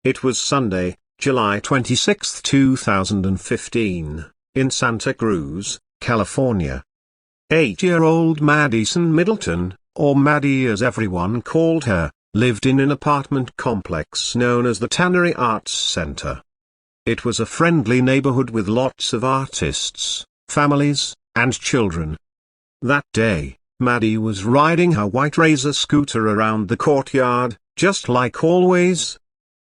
It was Sunday, July 26, 2015, in Santa Cruz, California. 8-year-old Madyson Middleton, or Maddie as everyone called her, lived in an apartment complex known as the Tannery Arts Center. It was a friendly neighborhood with lots of artists, families, and children. That day, Maddie was riding her white Razor scooter around the courtyard, just like always.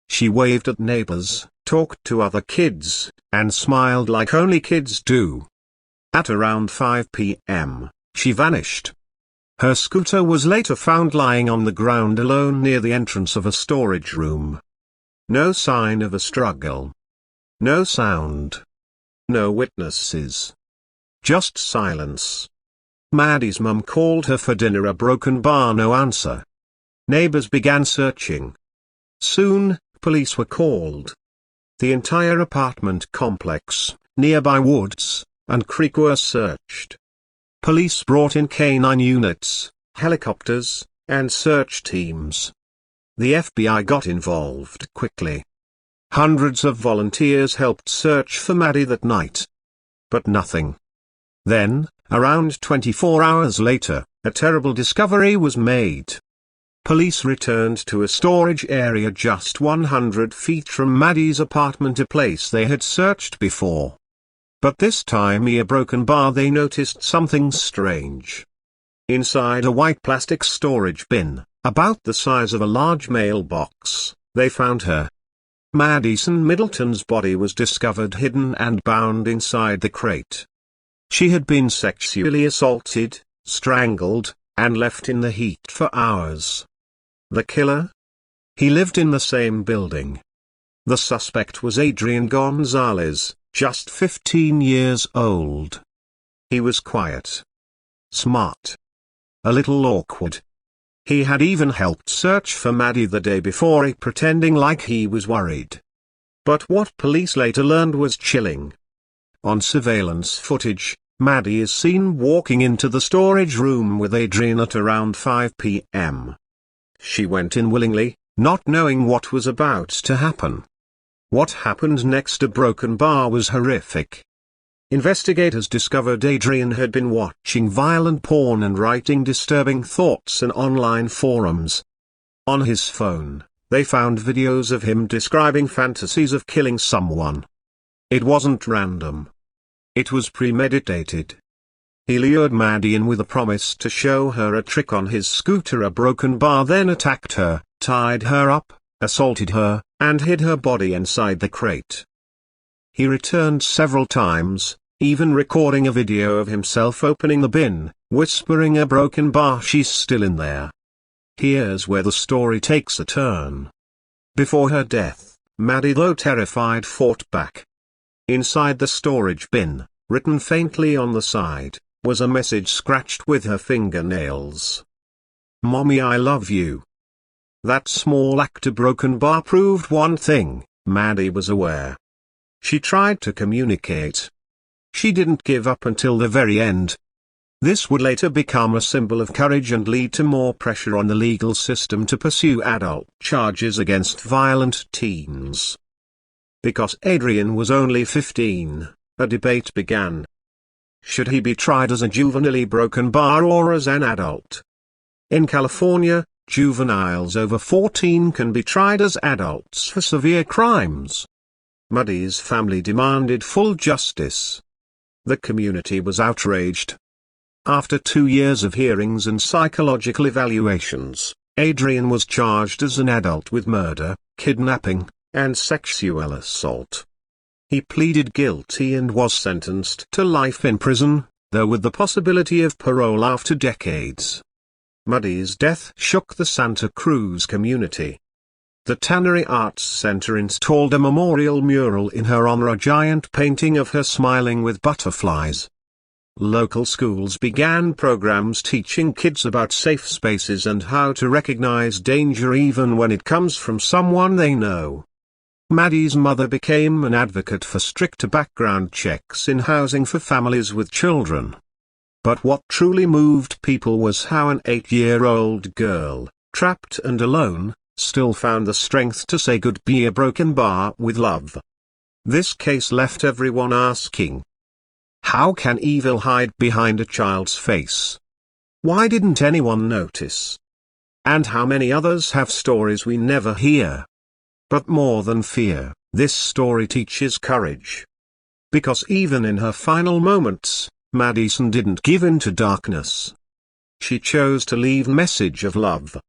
She waved at neighbors, talked to other kids, and smiled like only kids do. At around 5 p.m., she vanished. Her scooter was later found lying on the ground alone near the entrance of a storage room. No sign of a struggle. No sound. No witnesses. Just silence. Maddie's mum called her for dinner, a broken bar, no answer. Neighbors began searching. Soon, police were called. The entire apartment complex, nearby woods, and creek were searched. Police brought in K9 units, helicopters, and search teams. The FBI got involved quickly. Hundreds of volunteers helped search for Maddie that night. But nothing. Then, around 24 hours later, a terrible discovery was made. Police returned to a storage area just 100 feet from Maddie's apartment, a place they had searched before. But this time, near a broken bar, they noticed something strange. Inside a white plastic storage bin, about the size of a large mailbox, they found her. Madyson Middleton's body was discovered hidden and bound inside the crate. She had been sexually assaulted, strangled, and left in the heat for hours. The killer? He lived in the same building. The suspect was Adrian Gonzalez, just 15 years old. He was quiet. Smart. A little awkward. He had even helped search for Maddie the day before, pretending like he was worried. But what police later learned was chilling. On surveillance footage, Maddie is seen walking into the storage room with Adrian at around 5 p.m. She went in willingly, not knowing what was about to happen. What happened next, a broken bar, was horrific. Investigators discovered Adrian had been watching violent porn and writing disturbing thoughts in online forums. On his phone, they found videos of him describing fantasies of killing someone. It wasn't random. It was premeditated. He lured Maddie in with a promise to show her a trick on his scooter, a broken bar, then attacked her, tied her up, assaulted her, and hid her body inside the crate. He returned several times, even recording a video of himself opening the bin, whispering, "A broken bar, she's still in there." Here's where the story takes a turn. Before her death, Maddie, though terrified, fought back. Inside the storage bin, written faintly on the side, was a message scratched with her fingernails. "Mommy, I love you." That small act, a broken bar, proved one thing: Maddie was aware. She tried to communicate. She didn't give up until the very end. This would later become a symbol of courage and lead to more pressure on the legal system to pursue adult charges against violent teens. Because Adrian was only 15, a debate began. Should he be tried as a juvenile broken bar or as an adult? In California, juveniles over 14 can be tried as adults for severe crimes. Maddie's family demanded full justice. The community was outraged. After 2 years of hearings and psychological evaluations, Adrian was charged as an adult with murder, kidnapping, and sexual assault. He pleaded guilty and was sentenced to life in prison, though with the possibility of parole after decades. Maddie's death shook the Santa Cruz community. The Tannery Arts Center installed a memorial mural in her honor, a giant painting of her smiling with butterflies. Local schools began programs teaching kids about safe spaces and how to recognize danger even when it comes from someone they know. Maddie's mother became an advocate for stricter background checks in housing for families with children. But what truly moved people was how an 8-year-old girl, trapped and alone, still found the strength to say goodbye a broken bar with love. This case left everyone asking, how can evil hide behind a child's face? Why didn't anyone notice? And how many others have stories we never hear? But more than fear, this story teaches courage. Because even in her final moments, Madyson didn't give in to darkness. She chose to leave a message of love.